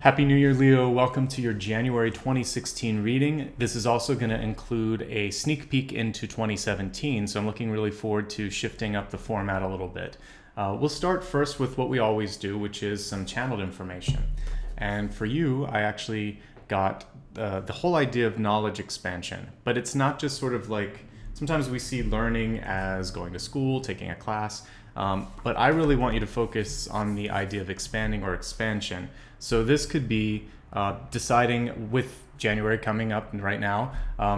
Happy New Year, Leo. Welcome to your January 2016 reading. This is also going to include a sneak peek into 2017, so I'm looking really forward to shifting up the format a little bit. We'll start first with what we always do, which is some channeled information. And for you, I actually got the whole idea of knowledge expansion, but it's not just sort of like, sometimes we see learning as going to school, taking a class, but I really want you to focus on the idea of expanding or expansion. So this could be deciding, with January coming up right now,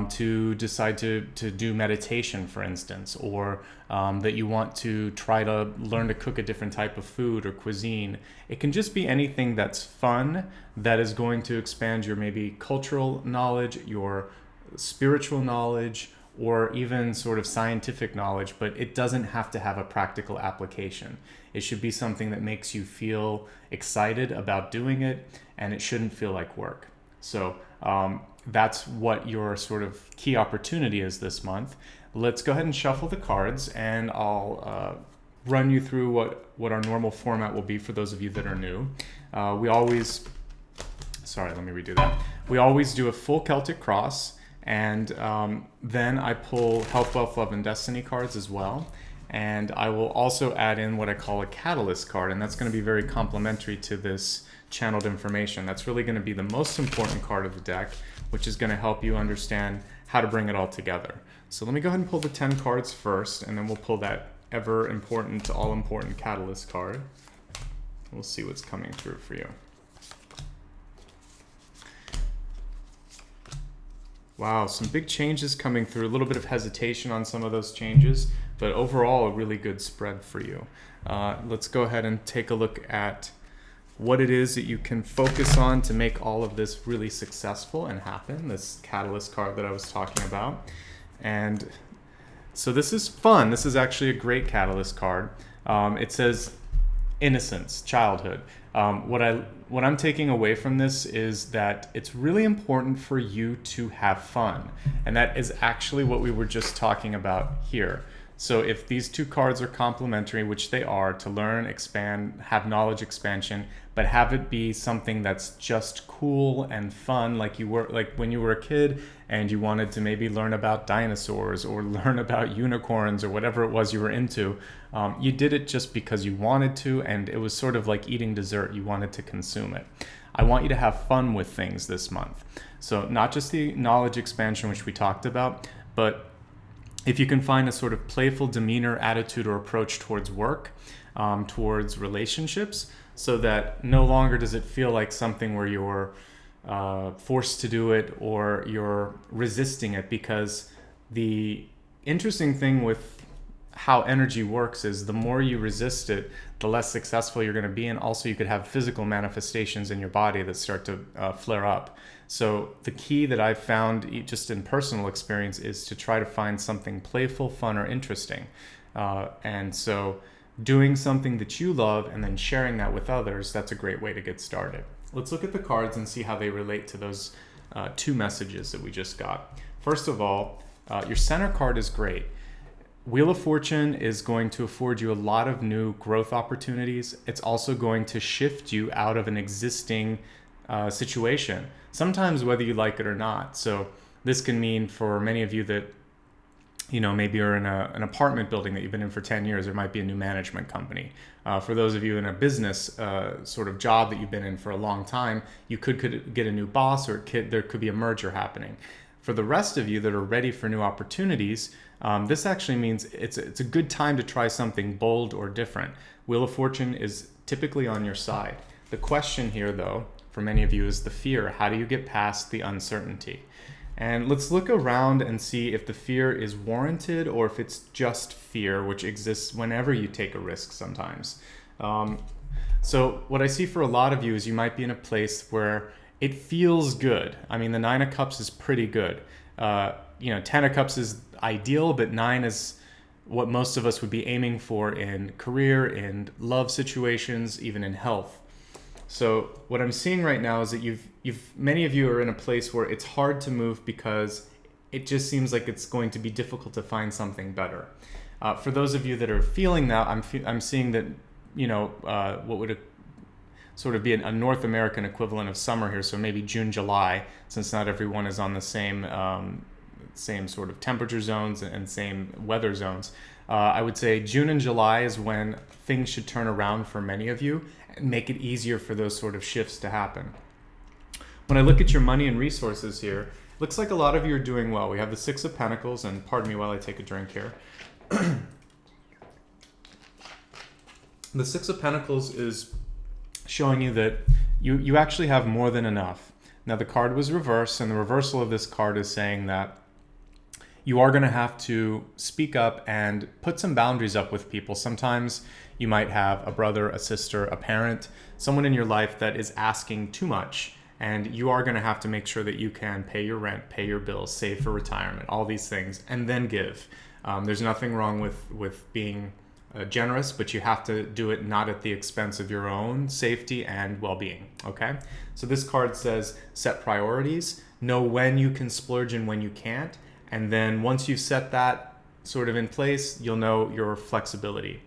to decide to do meditation, for instance, or that you want to try to learn to cook a different type of food or cuisine. It can just be anything that's fun, that is going to expand your maybe cultural knowledge, your spiritual knowledge, or even sort of scientific knowledge, but it doesn't have to have a practical application. It should be something that makes you feel excited about doing it, and it shouldn't feel like work. So that's what your sort of key opportunity is this month. Let's go ahead and shuffle the cards, and I'll run you through what our normal format will be for those of you that are new. We always do a full Celtic cross, and then I pull Health, Wealth, Love, and Destiny cards as well. And I will also add in what I call a catalyst card, and that's going to be very complementary to this channeled information. That's really going to be the most important card of the deck, which is going to help you understand how to bring it all together. So let me go ahead and pull the 10 cards first, and then we'll pull that ever important, all important catalyst card. We'll see what's coming through for you. Wow, some big changes coming through, a little bit of hesitation on some of those changes, but overall a really good spread for you. Let's go ahead and take a look at what it is that you can focus on to make all of this really successful and happen, this catalyst card that I was talking about. And so this is fun. This is actually a great catalyst card. It says innocence, childhood. What I'm taking away from this is that it's really important for you to have fun. And that is actually what we were just talking about here. So if these two cards are complementary, which they are, to learn, expand, have knowledge expansion, but have it be something that's just cool and fun, like when you were a kid and you wanted to maybe learn about dinosaurs or learn about unicorns or whatever it was you were into, you did it just because you wanted to, and it was sort of like eating dessert. You wanted to consume it. I want you to have fun with things this month. So not just the knowledge expansion, which we talked about, but if you can find a sort of playful demeanor, attitude, or approach towards work, towards relationships, so that no longer does it feel like something where you're forced to do it or you're resisting it, because the interesting thing with how energy works is the more you resist it, the less successful you're going to be, and also you could have physical manifestations in your body that start to flare up. So the key that I've found just in personal experience is to try to find something playful, fun, or interesting. And so doing something that you love and then sharing that with others, that's a great way to get started. Let's look at the cards and see how they relate to those two messages that we just got. First of all, your center card is great. Wheel of Fortune is going to afford you a lot of new growth opportunities. It's also going to shift you out of an existing situation, sometimes whether you like it or not. So this can mean for many of you that, maybe you're in an apartment building that you've been in for 10 years, there might be a new management company. For those of you in a business sort of job that you've been in for a long time, you could get a new boss, or there could be a merger happening. For the rest of you that are ready for new opportunities, this actually means it's a good time to try something bold or different. Wheel of Fortune is typically on your side. The question here, though, for many of you is the fear. How do you get past the uncertainty? And let's look around and see if the fear is warranted or if it's just fear, which exists whenever you take a risk sometimes. So what I see for a lot of you is you might be in a place where it feels good. I mean, the 9 of Cups is pretty good. 10 of Cups is ideal, but 9 is what most of us would be aiming for in career, in love situations, even in health. So what I'm seeing right now is that many of you are in a place where it's hard to move because it just seems like it's going to be difficult to find something better. For those of you that are feeling that, I'm seeing that, what would sort of be a North American equivalent of summer here. So maybe June, July, since not everyone is on the same sort of temperature zones and same weather zones. I would say June and July is when things should turn around for many of you and make it easier for those sort of shifts to happen. When I look at your money and resources here, looks like a lot of you are doing well. We have the Six of Pentacles, and pardon me while I take a drink here. The Six of Pentacles is showing you that you actually have more than enough. Now the card was reversed, and the reversal of this card is saying that you are going to have to speak up and put some boundaries up with people. Sometimes you might have a brother, a sister, a parent, someone in your life that is asking too much. And you are going to have to make sure that you can pay your rent, pay your bills, save for retirement, all these things, and then give. There's nothing wrong with being generous, but you have to do it not at the expense of your own safety and well-being, okay? So this card says set priorities, know when you can splurge and when you can't, and then once you've set that sort of in place, you'll know your flexibility.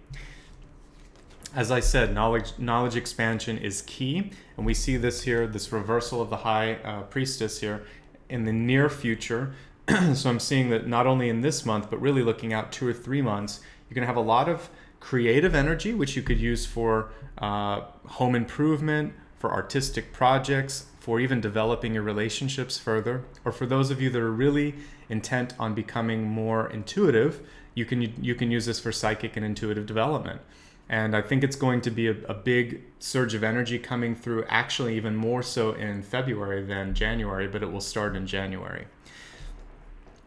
As I said, knowledge expansion is key, and we see this here, this reversal of the High Priestess here in the near future. So I'm seeing that not only in this month, but really looking out 2 or 3 months, you're going to have a lot of creative energy, which you could use for home improvement, for artistic projects, for even developing your relationships further, or for those of you that are really intent on becoming more intuitive, you can use this for psychic and intuitive development. And I think it's going to be a big surge of energy coming through, actually even more so in February than January, but it will start in January.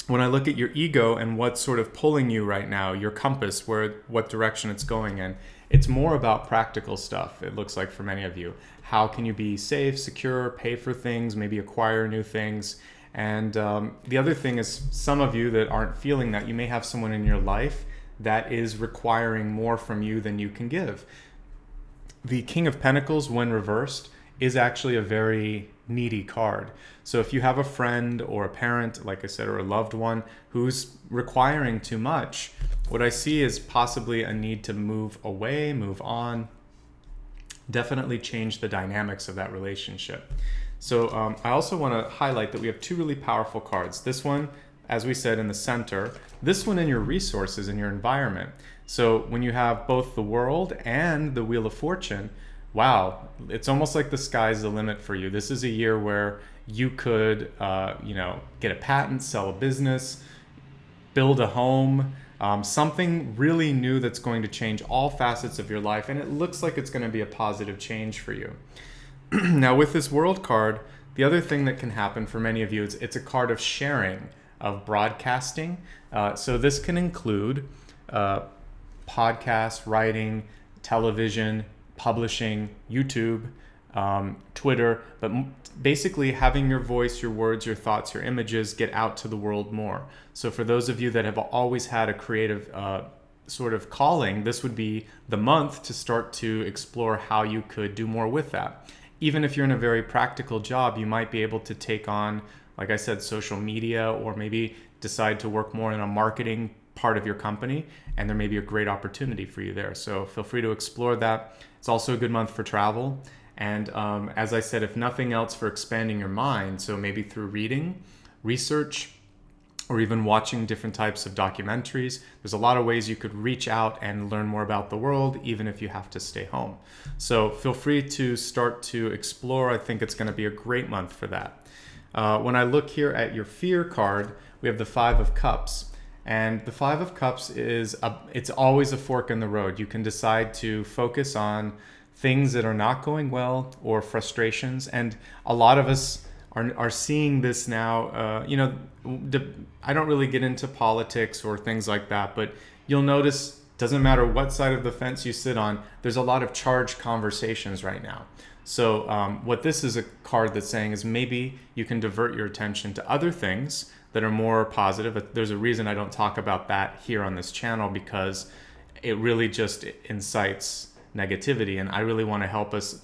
When I look at your ego and what's sort of pulling you right now, your compass, what direction it's going in, it's more about practical stuff, it looks like for many of you. How can you be safe, secure, pay for things, maybe acquire new things? And the other thing is, some of you that aren't feeling that, you may have someone in your life that is requiring more from you than you can give. The King of Pentacles, when reversed, is actually a very needy card. So if you have a friend or a parent, like I said, or a loved one who's requiring too much, what I see is possibly a need to move away, move on, definitely change the dynamics of that relationship. So I also want to highlight that we have 2 really powerful cards. This one, as we said, in the center, this one in your resources, in your environment. So when you have both the World and the Wheel of Fortune, wow, it's almost like the sky's the limit for you. This is a year where you could, get a patent, sell a business, build a home, something really new that's going to change all facets of your life. And it looks like it's going to be a positive change for you. Now with this World card, the other thing that can happen for many of you is it's a card of sharing, of broadcasting. So this can include podcasts, writing, television, publishing, YouTube, Twitter, but basically having your voice, your words, your thoughts, your images get out to the world more. So for those of you that have always had a creative sort of calling, this would be the month to start to explore how you could do more with that. Even if you're in a very practical job, you might be able to take on, like I said, social media, or maybe decide to work more in a marketing part of your company, and there may be a great opportunity for you there. So feel free to explore that. It's also a good month for travel. And as I said, if nothing else, for expanding your mind, so maybe through reading, research, or even watching different types of documentaries. There's a lot of ways you could reach out and learn more about the world, even if you have to stay home. So feel free to start to explore. I think it's going to be a great month for that. When I look here at your fear card, we have the 5 of Cups. And the 5 of Cups it's always a fork in the road. You can decide to focus on things that are not going well, or frustrations. And a lot of us are seeing this now. I don't really get into politics or things like that, but you'll notice, doesn't matter what side of the fence you sit on, there's a lot of charged conversations right now. So what this is a card that's saying is maybe you can divert your attention to other things that are more positive. There's a reason I don't talk about that here on this channel, because it really just incites negativity. And I really want to help us,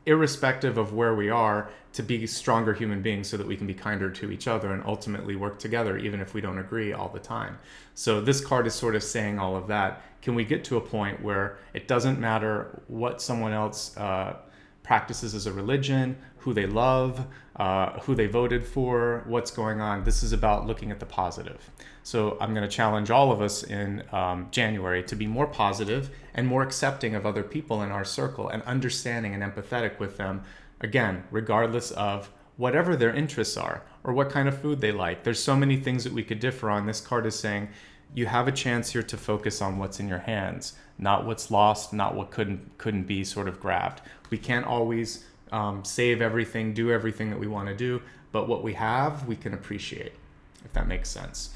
irrespective of where we are, to be stronger human beings so that we can be kinder to each other and ultimately work together, even if we don't agree all the time. So this card is sort of saying all of that. Can we get to a point where it doesn't matter what someone else practices as a religion, who they love, who they voted for, what's going on. This is about looking at the positive. So I'm going to challenge all of us in January to be more positive and more accepting of other people in our circle and understanding and empathetic with them, again, regardless of whatever their interests are or what kind of food they like. There's so many things that we could differ on. This card is saying you have a chance here to focus on what's in your hands, not what's lost, not what couldn't be sort of grabbed. We can't always save everything, do everything that we want to do, but what we have, we can appreciate, if that makes sense.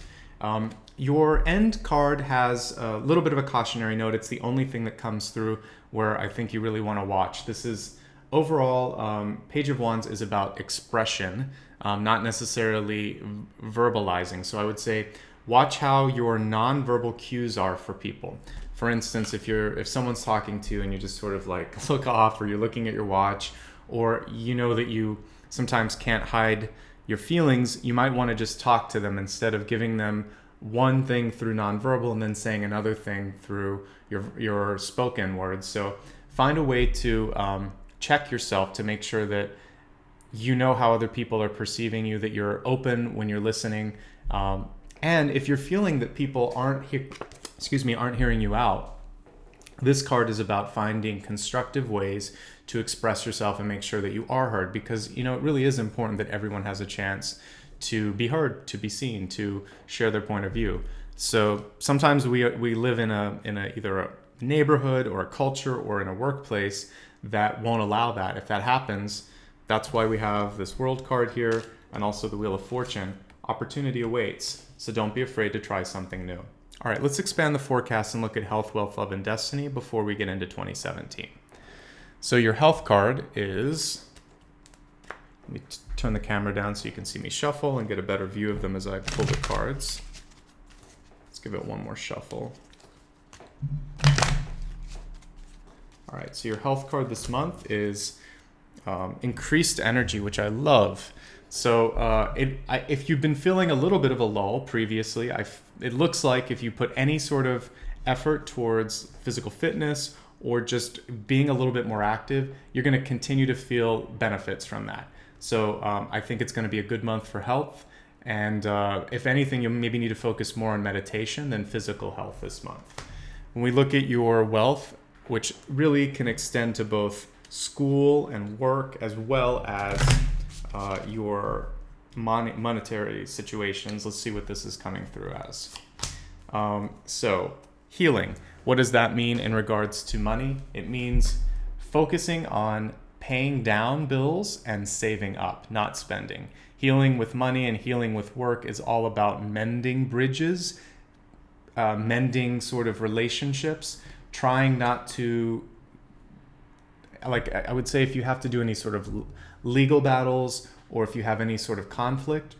Your end card has a little bit of a cautionary note. It's the only thing that comes through where I think you really want to watch. This is overall, Page of Wands is about expression, not necessarily verbalizing. So I would say watch how your nonverbal cues are for people. For instance, if someone's talking to you and you just sort of like look off, or you're looking at your watch, or you know that you sometimes can't hide your feelings, you might want to just talk to them instead of giving them one thing through nonverbal and then saying another thing through your spoken words. So find a way to check yourself to make sure that you know how other people are perceiving you, that you're open when you're listening. And if you're feeling that people aren't hearing you out, this card is about finding constructive ways to express yourself and make sure that you are heard, because it really is important that everyone has a chance to be heard, to be seen, to share their point of view. So sometimes we live in either a neighborhood or a culture or in a workplace that won't allow that. If that happens, that's why we have this World card here and also the Wheel of Fortune. Opportunity awaits, so don't be afraid to try something new. All right, let's expand the forecast and look at health, wealth, love, and destiny before we get into 2017. So your health card is, let me turn the camera down so you can see me shuffle and get a better view of them as I pull the cards. Let's give it one more shuffle. All right, so your health card this month is increased energy, which I love. So if you've been feeling a little bit of a lull previously, it looks like if you put any sort of effort towards physical fitness or just being a little bit more active, you're going to continue to feel benefits from that. So I think it's going to be a good month for health. And if anything, you maybe need to focus more on meditation than physical health this month. When we look at your wealth, which really can extend to both school and work, as well as your monetary situations, let's see what this is coming through as. So healing, what does that mean in regards to money? It means focusing on paying down bills and saving up, not spending. Healing with money and healing with work is all about mending bridges, mending sort of relationships, trying not to, like I would say, if you have to do any sort of legal battles or if you have any sort of conflict,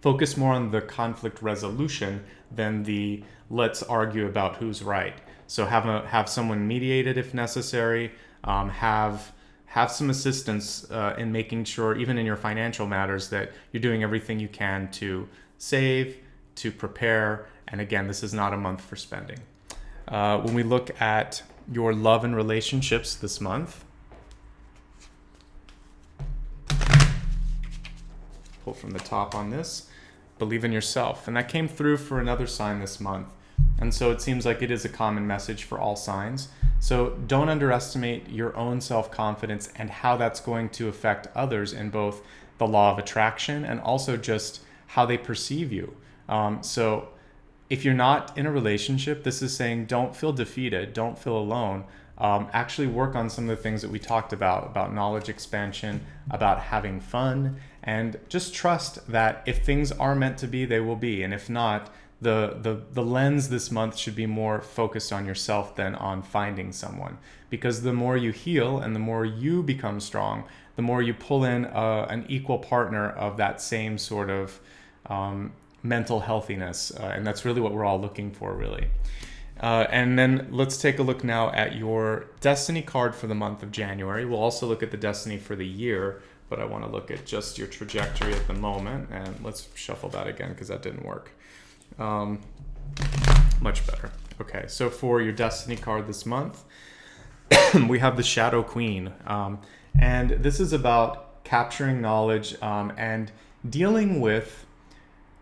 focus more on the conflict resolution than the let's argue about who's right. So have someone mediate it if necessary. Have some assistance in making sure, even in your financial matters, that you're doing everything you can to save, to prepare. And again, this is not a month for spending. When we look at your love and relationships this month, pull from the top on this, believe in yourself. And that came through for another sign this month. And so it seems like it is a common message for all signs. So don't underestimate your own self-confidence and how that's going to affect others in both the law of attraction and also just how they perceive you. So if you're not in a relationship, this is saying don't feel defeated, don't feel alone. Actually work on some of the things that we talked about knowledge expansion, about having fun, and just trust that if things are meant to be, they will be. And if not, the lens this month should be more focused on yourself than on finding someone. Because the more you heal and the more you become strong, the more you pull in an equal partner of that same sort of mental healthiness. And that's really what we're all looking for, really. And then let's take a look now at your destiny card for the month of January. We'll also look at the destiny for the year, but I want to look at just your trajectory at the moment. And let's shuffle that again because that didn't work. Much better. Okay, so for your destiny card this month, we have the Shadow Queen. And this is about capturing knowledge and dealing with,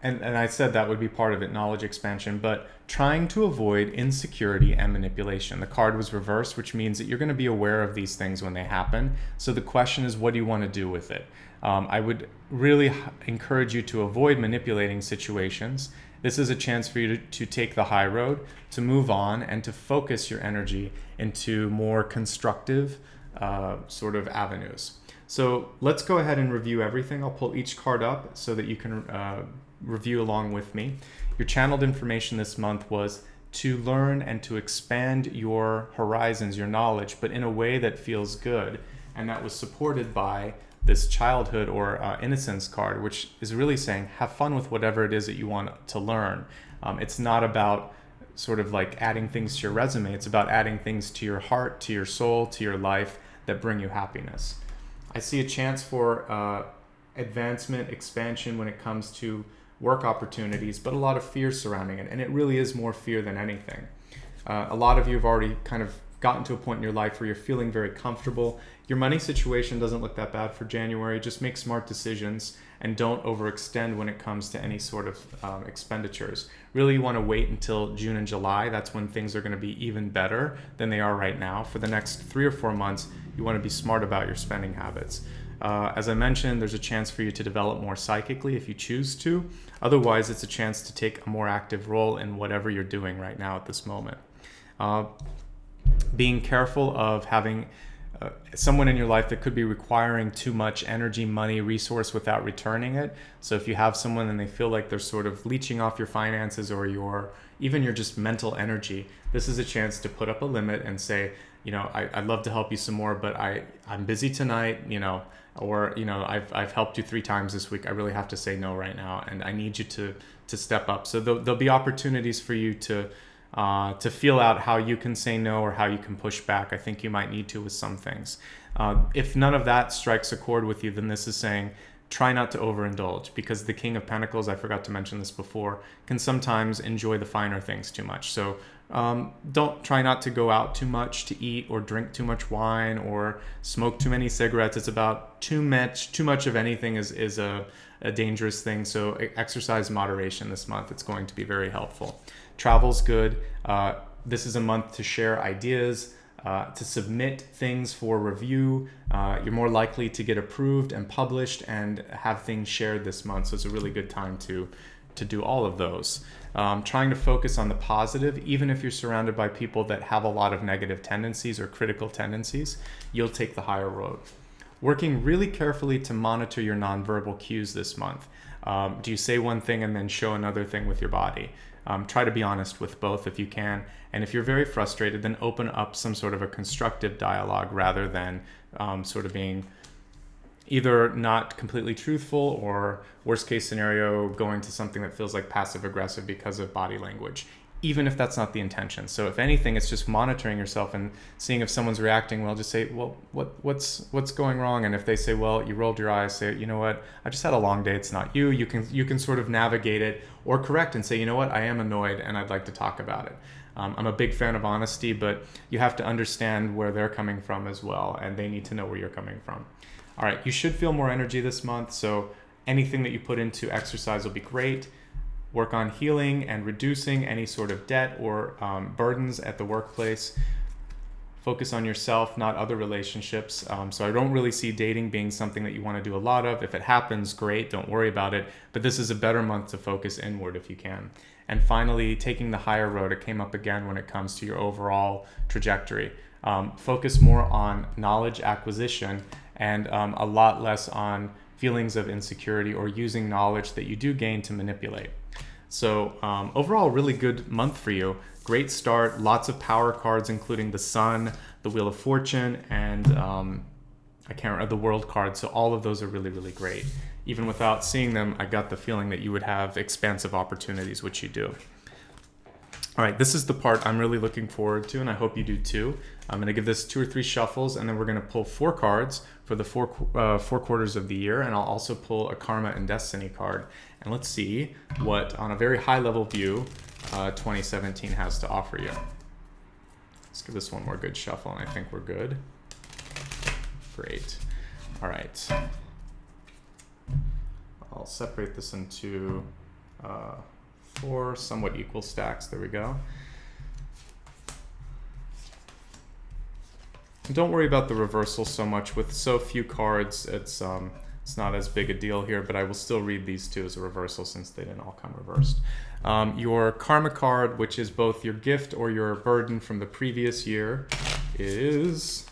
and I said that would be part of it, knowledge expansion, but trying to avoid insecurity and manipulation. The card was reversed, which means that you're going to be aware of these things when they happen. So the question is, what do you want to do with it? I would really encourage you to avoid manipulating situations. This is a chance for you to take the high road, to move on, and to focus your energy into more constructive sort of avenues. So let's go ahead and review everything. I'll pull each card up so that you can review along with me. Your channeled information this month was to learn and to expand your horizons, your knowledge, but in a way that feels good. And that was supported by this childhood or innocence card, which is really saying have fun with whatever it is that you want to learn. It's not about sort of like adding things to your resume. It's about adding things to your heart, to your soul, to your life that bring you happiness. I see a chance for advancement, expansion when it comes to work opportunities, but a lot of fear surrounding it. And it really is more fear than anything. A lot of you have already kind of gotten to a point in your life where you're feeling very comfortable. Your money situation doesn't look that bad for January. Just make smart decisions and don't overextend when it comes to any sort of expenditures. Really, you want to wait until June and July. That's when things are going to be even better than they are right now. For the next 3 or 4 months, you want to be smart about your spending habits. As I mentioned, there's a chance for you to develop more psychically if you choose to. Otherwise, it's a chance to take a more active role in whatever you're doing right now at this moment. Being careful of having someone in your life that could be requiring too much energy, money, resource without returning it. So if you have someone and they feel like they're sort of leeching off your finances or even your just mental energy, this is a chance to put up a limit and say, I'd love to help you some more, but I'm busy tonight, or I've helped you 3 times this week. I really have to say no right now, and I need you to step up. So there'll be opportunities for you to feel out how you can say no or how you can push back. I think you might need to with some things. If none of that strikes a chord with you, then this is saying try not to overindulge, because the King of Pentacles, I forgot to mention this before, can sometimes enjoy the finer things too much. So don't try not to go out too much to eat or drink too much wine or smoke too many cigarettes. It's about too much of anything is a dangerous thing. So exercise moderation this month. It's going to be very helpful. Travel's good. This is a month to share ideas, to submit things for review. You're more likely to get approved and published and have things shared this month. So it's a really good time to do all of those. Trying to focus on the positive, even if you're surrounded by people that have a lot of negative tendencies or critical tendencies, you'll take the higher road. Working really carefully to monitor your nonverbal cues this month. Do you say one thing and then show another thing with your body? Try to be honest with both if you can. And if you're very frustrated, then open up some sort of a constructive dialogue rather than sort of being either not completely truthful or, worst case scenario, going to something that feels like passive aggressive because of body language, even if that's not the intention. So if anything, it's just monitoring yourself and seeing if someone's reacting well. Just say, well, what's going wrong? And if they say, well, you rolled your eyes, say, you know what, I just had a long day, it's not you. You can sort of navigate it or correct and say, you know what, I am annoyed and I'd like to talk about it. I'm a big fan of honesty, but you have to understand where they're coming from as well, and they need to know where you're coming from. All right, you should feel more energy this month, so anything that you put into exercise will be great. Work on healing and reducing any sort of debt or burdens at the workplace. Focus on yourself, not other relationships. So I don't really see dating being something that you want to do a lot of. If it happens, great, don't worry about it. But this is a better month to focus inward if you can. And finally, taking the higher road. It came up again when it comes to your overall trajectory. Focus more on knowledge acquisition and a lot less on feelings of insecurity or using knowledge that you do gain to manipulate. So overall, really good month for you. Great start, lots of power cards, including the Sun, the Wheel of Fortune, and I can't remember the World card. So all of those are really, really great. Even without seeing them, I got the feeling that you would have expansive opportunities, which you do. All right, this is the part I'm really looking forward to, and I hope you do too. I'm going to give this 2 or 3 shuffles, and then we're going to pull 4 cards for the four quarters of the year, and I'll also pull a Karma and Destiny card. And let's see what, on a very high level view, 2017 has to offer you. Let's give this one more good shuffle, and I think we're good. Great. All right. I'll separate this into 4 somewhat equal stacks. There we go. Don't worry about the reversal so much. With so few cards, it's not as big a deal here, but I will still read these 2 as a reversal since they didn't all come reversed. Your karma card, which is both your gift or your burden from the previous year, is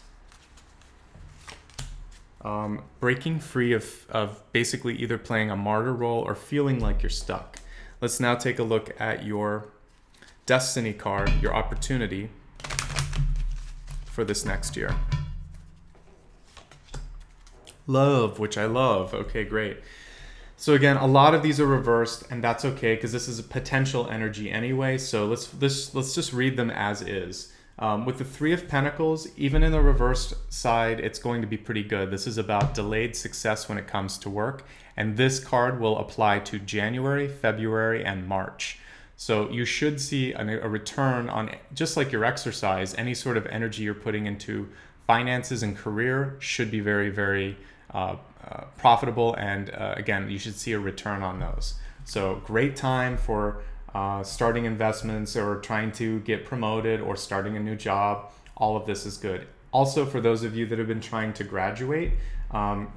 breaking free of basically either playing a martyr role or feeling like you're stuck. Let's now take a look at your destiny card, your opportunity for this next year. Love, which I love. Okay, great. So again, a lot of these are reversed, and that's okay because this is a potential energy anyway. So let's just read them as is. With the 3 of Pentacles, even in the reversed side, it's going to be pretty good. This is about delayed success when it comes to work, and this card will apply to January, February, and March. So you should see a return on, just like your exercise, any sort of energy you're putting into finances and career should be very, very profitable, and again, you should see a return on those. So great time for starting investments or trying to get promoted or starting a new job. All of this is good. Also, for those of you that have been trying to graduate,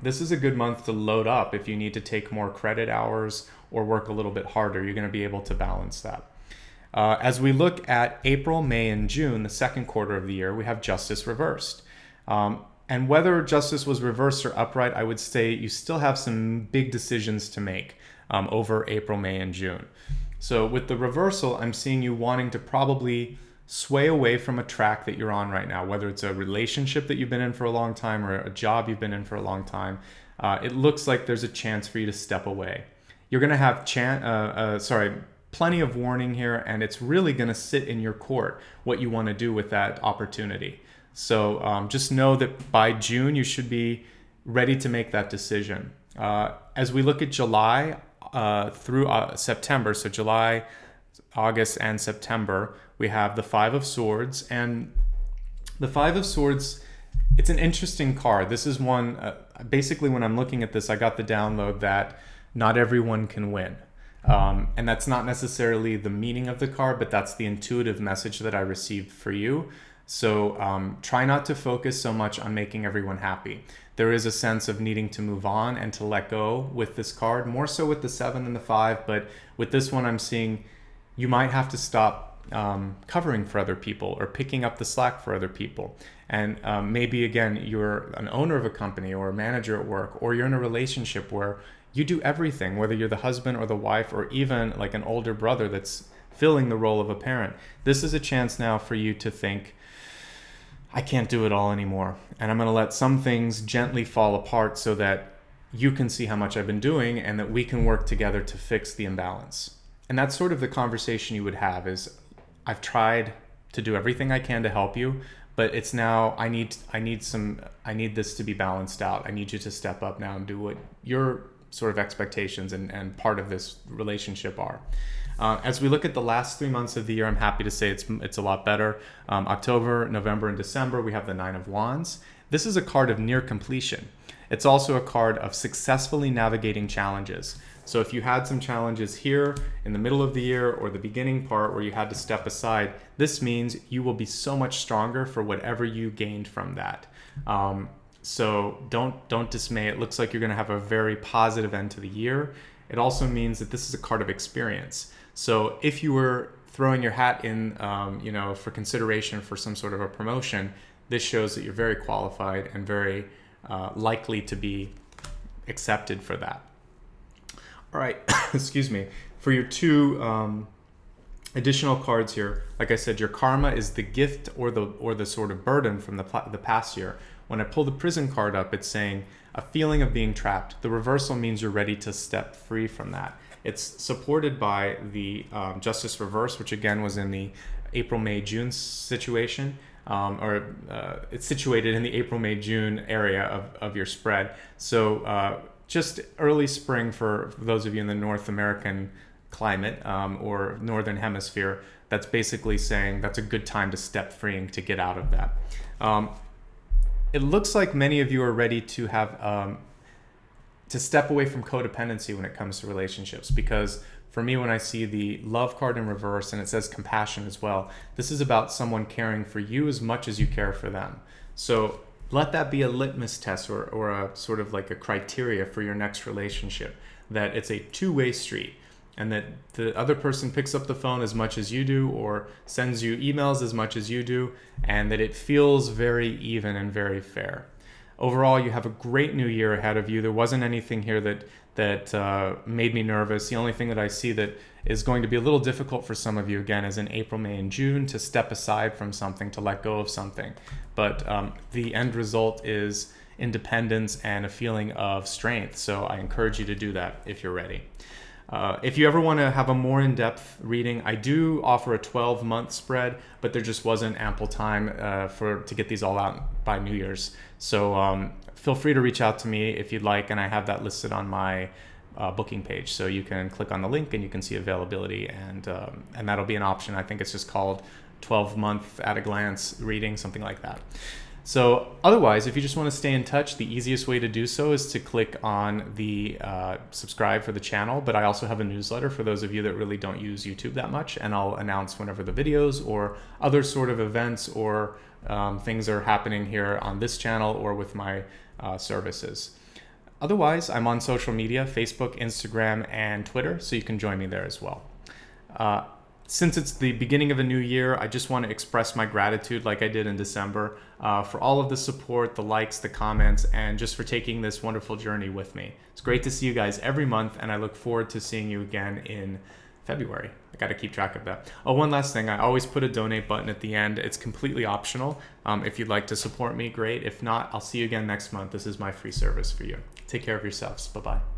this is a good month to load up. If you need to take more credit hours or work a little bit harder, you're going to be able to balance that. As we look at April, May, and June, the second quarter of the year, we have Justice reversed. And whether Justice was reversed or upright, I would say you still have some big decisions to make over April, May, and June. So with the reversal, I'm seeing you wanting to probably sway away from a track that you're on right now, whether it's a relationship that you've been in for a long time or a job you've been in for a long time. It looks like there's a chance for you to step away. You're going to have plenty of warning here, and it's really going to sit in your court what you want to do with that opportunity. So just know that by June, you should be ready to make that decision. As we look at July through September, so July, August, and September, we have the 5 of Swords. And the 5 of Swords, it's an interesting card. This is one, basically when I'm looking at this, I got the download that not everyone can win. And that's not necessarily the meaning of the card, but that's the intuitive message that I received for you. So try not to focus so much on making everyone happy. There is a sense of needing to move on and to let go with this card, more so with the 7 than the 5. But with this one, I'm seeing you might have to stop covering for other people or picking up the slack for other people. And maybe, again, you're an owner of a company or a manager at work, or you're in a relationship where you do everything, whether you're the husband or the wife, or even like an older brother that's filling the role of a parent. This is a chance now for you to think, I can't do it all anymore. And I'm going to let some things gently fall apart so that you can see how much I've been doing and that we can work together to fix the imbalance. And that's sort of the conversation you would have is, I've tried to do everything I can to help you, but it's now, I need this to be balanced out. I need you to step up now and do what your sort of expectations and part of this relationship are. As we look at the last 3 months of the year, I'm happy to say it's a lot better. October, November, and December, we have the 9 of Wands. This is a card of near completion. It's also a card of successfully navigating challenges. So if you had some challenges here in the middle of the year or the beginning part where you had to step aside, this means you will be so much stronger for whatever you gained from that. So don't dismay. It looks like you're going to have a very positive end to the year. It also means that this is a card of experience. So if you were throwing your hat in, for consideration for some sort of a promotion, this shows that you're very qualified and very likely to be accepted for that. All right, excuse me. For your 2 additional cards here, like I said, your karma is the gift or the sort of burden from the past year. When I pull the prison card up, it's saying a feeling of being trapped. The reversal means you're ready to step free from that. It's supported by the Justice reverse, which again was in the April, May, June situation, it's situated in the April, May, June area of your spread. So just early spring for those of you in the North American climate or northern hemisphere, that's basically saying that's a good time to step free and to get out of that. It looks like many of you are ready to have to step away from codependency when it comes to relationships, because for me, when I see the love card in reverse and it says compassion as well, this is about someone caring for you as much as you care for them. So let that be a litmus test or a sort of like a criteria for your next relationship, that it's a two-way street, and that the other person picks up the phone as much as you do or sends you emails as much as you do, and that it feels very even and very fair. Overall, you have a great new year ahead of you. There wasn't anything here that made me nervous. The only thing that I see that is going to be a little difficult for some of you, again, is in April, May, and June to step aside from something, to let go of something. But the end result is independence and a feeling of strength. So I encourage you to do that if you're ready. If you ever want to have a more in-depth reading, I do offer a 12-month spread, but there just wasn't ample time to get these all out by New Year's. So feel free to reach out to me if you'd like, and I have that listed on my booking page. So you can click on the link and you can see availability, and that'll be an option. I think it's just called 12-month at a glance reading, something like that. So otherwise, if you just want to stay in touch, the easiest way to do so is to click on the subscribe for the channel. But I also have a newsletter for those of you that really don't use YouTube that much, and I'll announce whenever the videos or other sort of events or things are happening here on this channel or with my services. Otherwise, I'm on social media, Facebook, Instagram, and Twitter, so you can join me there as well. Since it's the beginning of a new year, I just want to express my gratitude, like I did in December, for all of the support, the likes, the comments, and just for taking this wonderful journey with me. It's great to see you guys every month, and I look forward to seeing you again in February. I got to keep track of that. Oh, one last thing. I always put a donate button at the end. It's completely optional. If you'd like to support me, great. If not, I'll see you again next month. This is my free service for you. Take care of yourselves. Bye-bye.